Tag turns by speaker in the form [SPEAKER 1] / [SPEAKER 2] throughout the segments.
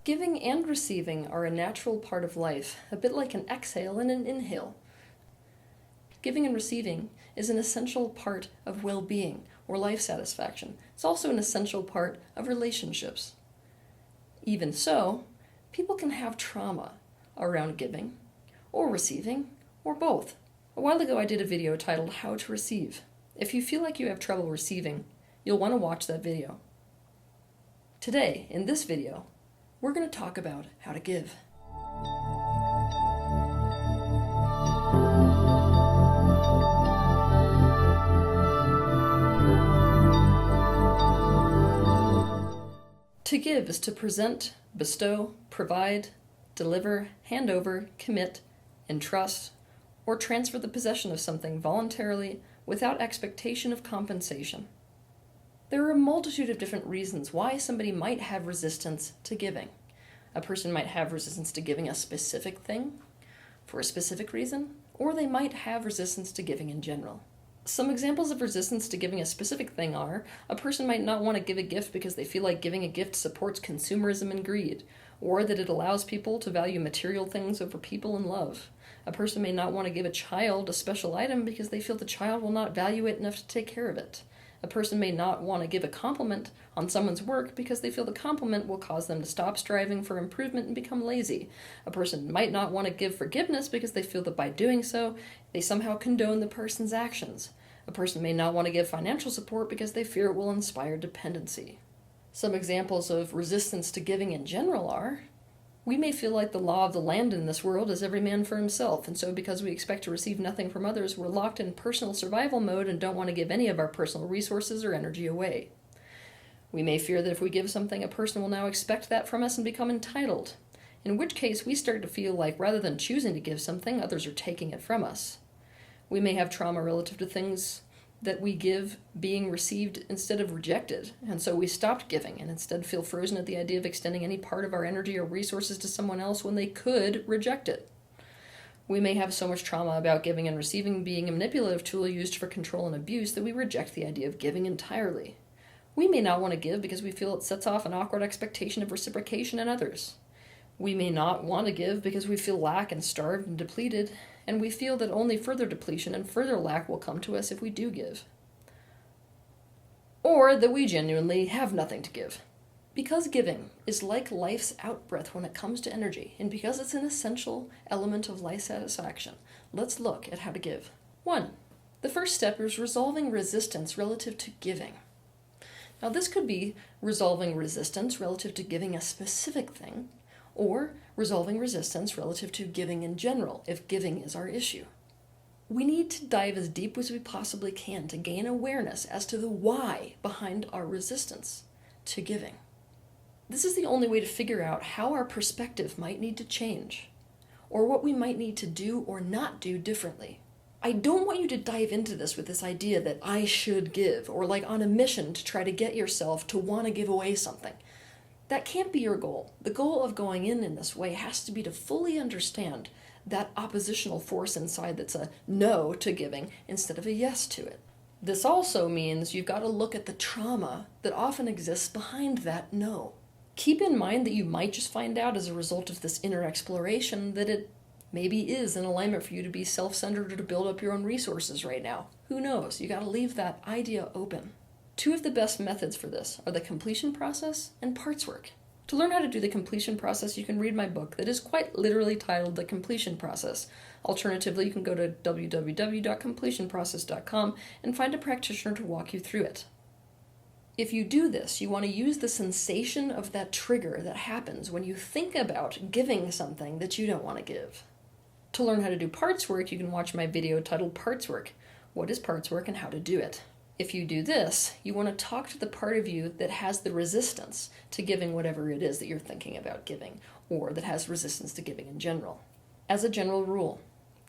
[SPEAKER 1] Giving and receiving are a natural part of life, a bit like an exhale and an inhale. Giving and receiving is an essential part of well-being or life satisfaction. It's also an essential part of relationships. Even so, people can have trauma around giving or receiving or both. A while ago I did a video titled How to Receive. If you feel like you have trouble receiving, you'll want to watch that video. Today, in this video, we're going to talk about how to give. To give is to present, bestow, provide, deliver, hand over, commit, entrust, or transfer the possession of something voluntarily without expectation of compensation. There are a multitude of different reasons why somebody might have resistance to giving. A person might have resistance to giving a specific thing for a specific reason, or they might have resistance to giving in general. Some examples of resistance to giving a specific thing are, a person might not want to give a gift because they feel like giving a gift supports consumerism and greed, or that it allows people to value material things over people and love. A person may not want to give a child a special item because they feel the child will not value it enough to take care of it. A person may not want to give a compliment on someone's work because they feel the compliment will cause them to stop striving for improvement and become lazy. A person might not want to give forgiveness because they feel that by doing so, they somehow condone the person's actions. A person may not want to give financial support because they fear it will inspire dependency. Some examples of resistance to giving in general are, we may feel like the law of the land in this world is every man for himself, and so because we expect to receive nothing from others, we're locked in personal survival mode and don't want to give any of our personal resources or energy away. We may fear that if we give something, a person will now expect that from us and become entitled, in which case we start to feel like rather than choosing to give something, others are taking it from us. We may have trauma relative to things that we give being received instead of rejected, and so we stopped giving and instead feel frozen at the idea of extending any part of our energy or resources to someone else when they could reject it. We may have so much trauma about giving and receiving being a manipulative tool used for control and abuse that we reject the idea of giving entirely. We may not want to give because we feel it sets off an awkward expectation of reciprocation in others. We may not want to give because we feel lack and starved and depleted, and we feel that only further depletion and further lack will come to us if we do give. Or that we genuinely have nothing to give. Because giving is like life's outbreath when it comes to energy, and because it's an essential element of life satisfaction, let's look at how to give. 1. The first step is resolving resistance relative to giving. Now this could be resolving resistance relative to giving a specific thing, or resolving resistance relative to giving in general, if giving is our issue. We need to dive as deep as we possibly can to gain awareness as to the why behind our resistance to giving. This is the only way to figure out how our perspective might need to change, or what we might need to do or not do differently. I don't want you to dive into this with this idea that I should give, or like on a mission to try to get yourself to want to give away something. That can't be your goal. The goal of going in this way has to be to fully understand that oppositional force inside that's a no to giving instead of a yes to it. This also means you've got to look at the trauma that often exists behind that no. Keep in mind that you might just find out as a result of this inner exploration that it maybe is in alignment for you to be self-centered or to build up your own resources right now. Who knows? You got to leave that idea open. 2 of the best methods for this are the completion process and parts work. To learn how to do the completion process, you can read my book that is quite literally titled The Completion Process. Alternatively, you can go to www.completionprocess.com and find a practitioner to walk you through it. If you do this, you want to use the sensation of that trigger that happens when you think about giving something that you don't want to give. To learn how to do parts work, you can watch my video titled Parts Work. What is parts work and how to do it? If you do this, you want to talk to the part of you that has the resistance to giving whatever it is that you're thinking about giving, or that has resistance to giving in general. As a general rule,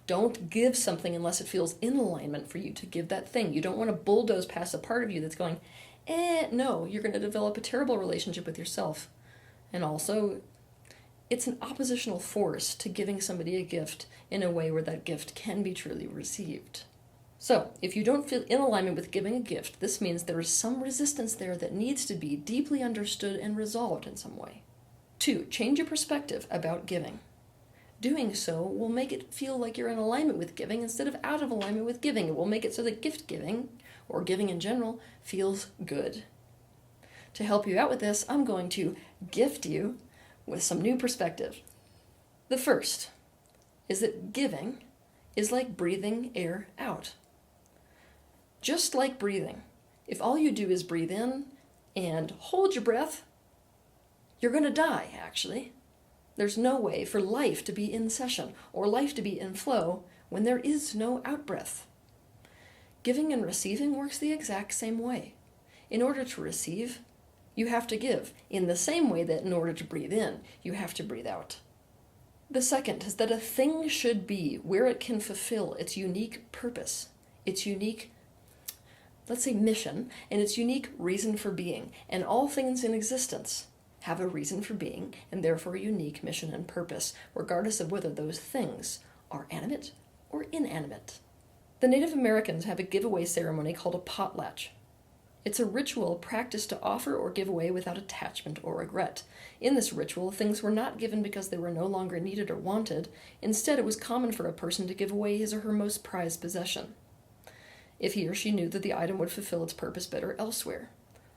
[SPEAKER 1] don't give something unless it feels in alignment for you to give that thing. You don't want to bulldoze past a part of you that's going, no, you're going to develop a terrible relationship with yourself. And also, it's an oppositional force to giving somebody a gift in a way where that gift can be truly received. So, if you don't feel in alignment with giving a gift, this means there is some resistance there that needs to be deeply understood and resolved in some way. 2, change your perspective about giving. Doing so will make it feel like you're in alignment with giving instead of out of alignment with giving. It will make it so that gift giving, or giving in general, feels good. To help you out with this, I'm going to gift you with some new perspective. The first is that giving is like breathing air out. Just like breathing, if all you do is breathe in and hold your breath, you're going to die, actually. There's no way for life to be in session or life to be in flow when there is no outbreath. Giving and receiving works the exact same way. In order to receive, you have to give, in the same way that in order to breathe in, you have to breathe out. The second is that a thing should be where it can fulfill its unique purpose, its unique, let's say, mission, and its unique reason for being. And all things in existence have a reason for being, and therefore a unique mission and purpose, regardless of whether those things are animate or inanimate. The Native Americans have a giveaway ceremony called a potlatch. It's a ritual practiced to offer or give away without attachment or regret. In this ritual, things were not given because they were no longer needed or wanted. Instead, it was common for a person to give away his or her most prized possession, if he or she knew that the item would fulfill its purpose better elsewhere.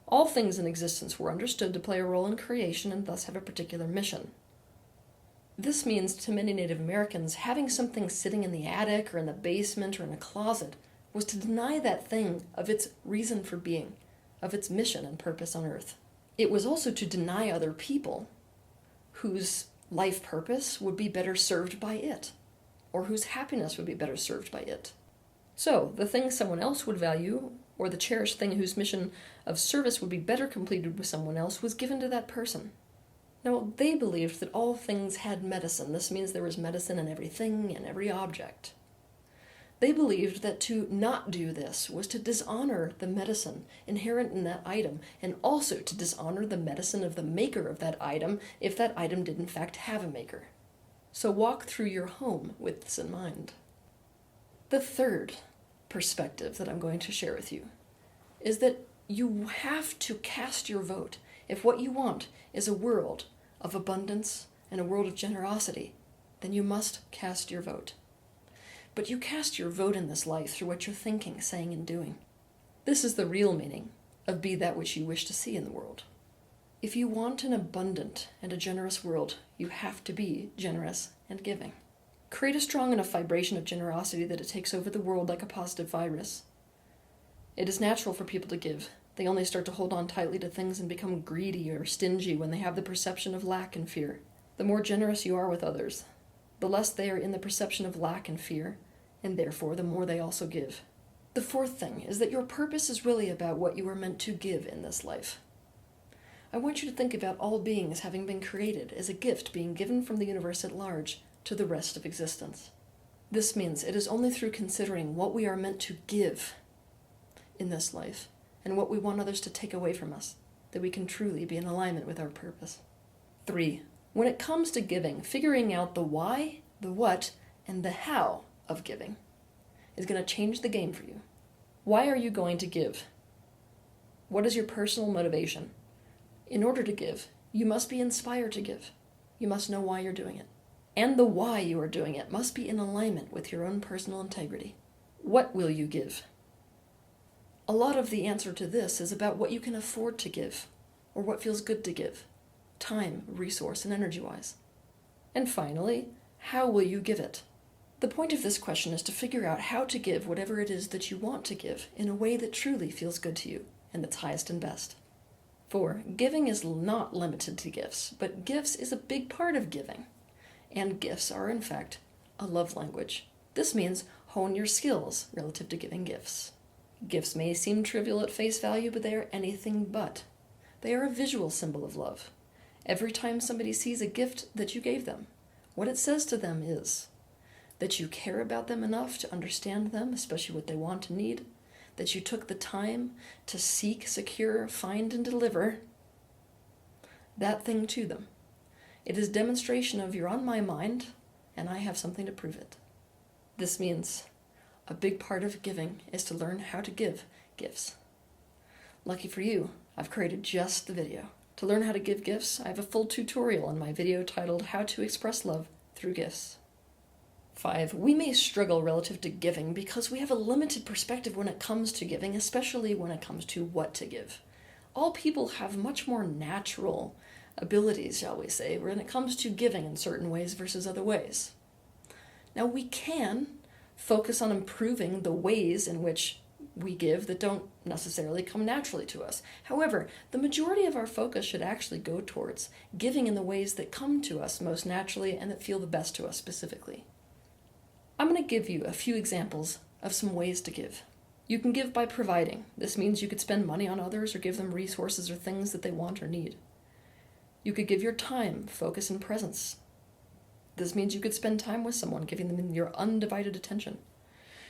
[SPEAKER 1] All things in existence were understood to play a role in creation and thus have a particular mission. This means to many Native Americans, having something sitting in the attic or in the basement or in a closet was to deny that thing of its reason for being, of its mission and purpose on earth. It was also to deny other people whose life purpose would be better served by it, or whose happiness would be better served by it. So, the thing someone else would value, or the cherished thing whose mission of service would be better completed with someone else, was given to that person. Now, they believed that all things had medicine. This means there was medicine in everything and every object. They believed that to not do this was to dishonor the medicine inherent in that item, and also to dishonor the medicine of the maker of that item if that item did in fact have a maker. So walk through your home with this in mind. The third perspective that I'm going to share with you is that you have to cast your vote. If what you want is a world of abundance and a world of generosity, then you must cast your vote. But you cast your vote in this life through what you're thinking, saying, and doing. This is the real meaning of be that which you wish to see in the world. If you want an abundant and a generous world, you have to be generous and giving. Create a strong enough vibration of generosity that it takes over the world like a positive virus. It is natural for people to give. They only start to hold on tightly to things and become greedy or stingy when they have the perception of lack and fear. The more generous you are with others, the less they are in the perception of lack and fear, and therefore the more they also give. The fourth thing is that your purpose is really about what you are meant to give in this life. I want you to think about all beings having been created as a gift being given from the universe at large to the rest of existence. This means it is only through considering what we are meant to give in this life and what we want others to take away from us that we can truly be in alignment with our purpose. 3. When it comes to giving, figuring out the why, the what, and the how of giving is going to change the game for you. Why are you going to give? What is your personal motivation? In order to give, you must be inspired to give. You must know why you're doing it. And the why you are doing it must be in alignment with your own personal integrity. What will you give? A lot of the answer to this is about what you can afford to give, or what feels good to give, time, resource, and energy-wise. And finally, how will you give it? The point of this question is to figure out how to give whatever it is that you want to give in a way that truly feels good to you and that's highest and best. 4. Giving is not limited to gifts, but gifts is a big part of giving. And gifts are, in fact, a love language. This means hone your skills relative to giving gifts. Gifts may seem trivial at face value, but they are anything but. They are a visual symbol of love. Every time somebody sees a gift that you gave them, what it says to them is that you care about them enough to understand them, especially what they want and need, that you took the time to seek, secure, find, and deliver that thing to them. It is demonstration of you're on my mind, and I have something to prove it. This means a big part of giving is to learn how to give gifts. Lucky for you, I've created just the video. To learn how to give gifts, I have a full tutorial in my video titled How to Express Love Through Gifts. 5. We may struggle relative to giving because we have a limited perspective when it comes to giving, especially when it comes to what to give. All people have much more natural abilities, shall we say, when it comes to giving in certain ways versus other ways. Now, we can focus on improving the ways in which we give that don't necessarily come naturally to us. However, the majority of our focus should actually go towards giving in the ways that come to us most naturally and that feel the best to us specifically. I'm going to give you a few examples of some ways to give. You can give by providing. This means you could spend money on others or give them resources or things that they want or need. You could give your time, focus, and presence. This means you could spend time with someone, giving them your undivided attention.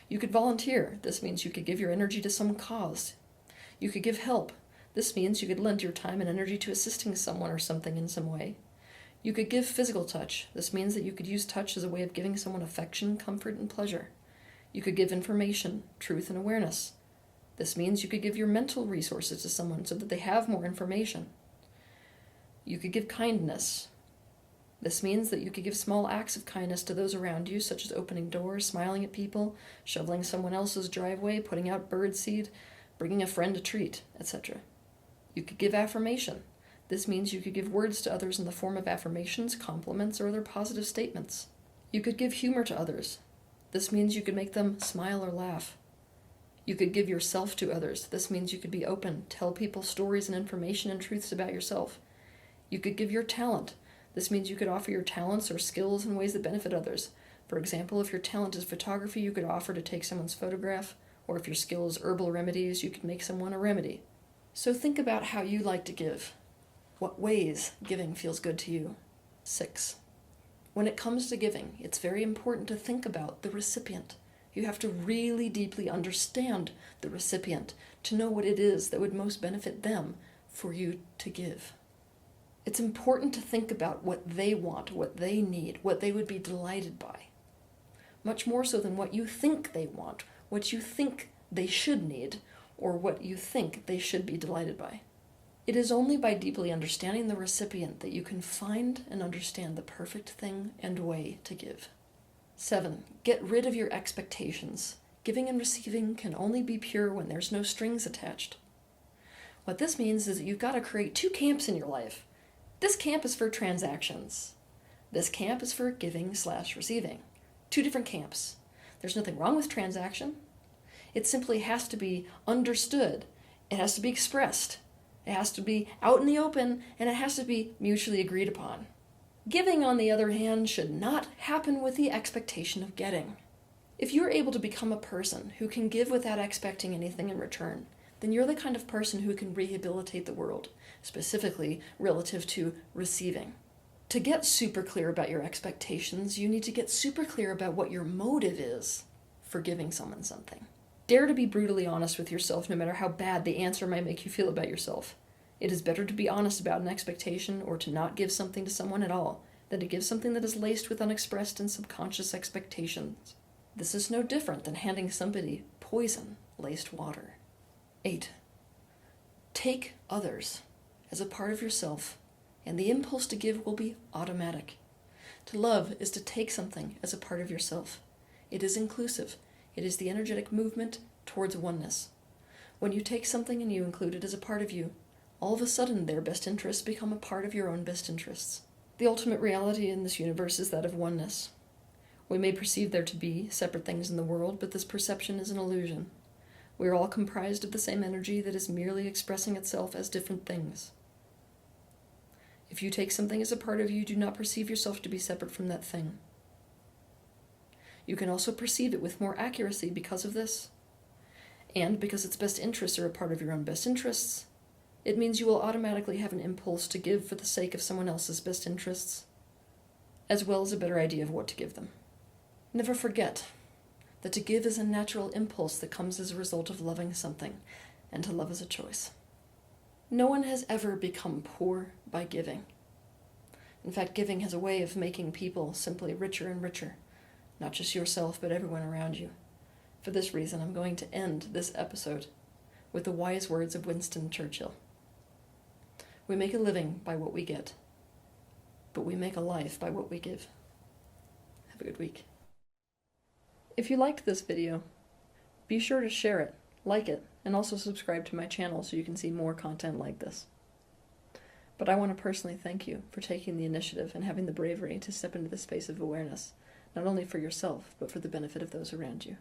[SPEAKER 1] You could volunteer. This means you could give your energy to some cause. You could give help. This means you could lend your time and energy to assisting someone or something in some way. You could give physical touch. This means that you could use touch as a way of giving someone affection, comfort, and pleasure. You could give information, truth, and awareness. This means you could give your mental resources to someone so that they have more information. You could give kindness. This means that you could give small acts of kindness to those around you, such as opening doors, smiling at people, shoveling someone else's driveway, putting out bird seed, bringing a friend a treat, etc. You could give affirmation. This means you could give words to others in the form of affirmations, compliments, or other positive statements. You could give humor to others. This means you could make them smile or laugh. You could give yourself to others. This means you could be open, tell people stories and information and truths about yourself. You could give your talent. This means you could offer your talents or skills in ways that benefit others. For example, if your talent is photography, you could offer to take someone's photograph, or if your skill is herbal remedies, you could make someone a remedy. So think about how you like to give. What ways giving feels good to you. 6. When it comes to giving, it's very important to think about the recipient. You have to really deeply understand the recipient to know what it is that would most benefit them for you to give. It's important to think about what they want, what they need, what they would be delighted by. Much more so than what you think they want, what you think they should need, or what you think they should be delighted by. It is only by deeply understanding the recipient that you can find and understand the perfect thing and way to give. 7. Get rid of your expectations. Giving and receiving can only be pure when there's no strings attached. What this means is that you've got to create 2 camps in your life. This camp is for transactions. This camp is for giving/receiving. 2 different camps. There's nothing wrong with transaction. It simply has to be understood. It has to be expressed. It has to be out in the open, and it has to be mutually agreed upon. Giving, on the other hand, should not happen with the expectation of getting. If you're able to become a person who can give without expecting anything in return, then you're the kind of person who can rehabilitate the world, specifically relative to receiving. To get super clear about your expectations, you need to get super clear about what your motive is for giving someone something. Dare to be brutally honest with yourself, no matter how bad the answer might make you feel about yourself. It is better to be honest about an expectation or to not give something to someone at all than to give something that is laced with unexpressed and subconscious expectations. This is no different than handing somebody poison-laced water. 8. Take others as a part of yourself, and the impulse to give will be automatic. To love is to take something as a part of yourself. It is inclusive. It is the energetic movement towards oneness. When you take something and you include it as a part of you, all of a sudden their best interests become a part of your own best interests. The ultimate reality in this universe is that of oneness. We may perceive there to be separate things in the world, but this perception is an illusion. We are all comprised of the same energy that is merely expressing itself as different things. If you take something as a part of you, do not perceive yourself to be separate from that thing. You can also perceive it with more accuracy because of this. And because its best interests are a part of your own best interests, it means you will automatically have an impulse to give for the sake of someone else's best interests, as well as a better idea of what to give them. Never forget that to give is a natural impulse that comes as a result of loving something, and to love is a choice. No one has ever become poor by giving. In fact, giving has a way of making people simply richer and richer. Not just yourself, but everyone around you. For this reason, I'm going to end this episode with the wise words of Winston Churchill. We make a living by what we get, but we make a life by what we give. Have a good week. If you liked this video, be sure to share it, like it, and also subscribe to my channel so you can see more content like this. But I want to personally thank you for taking the initiative and having the bravery to step into the space of awareness, not only for yourself, but for the benefit of those around you.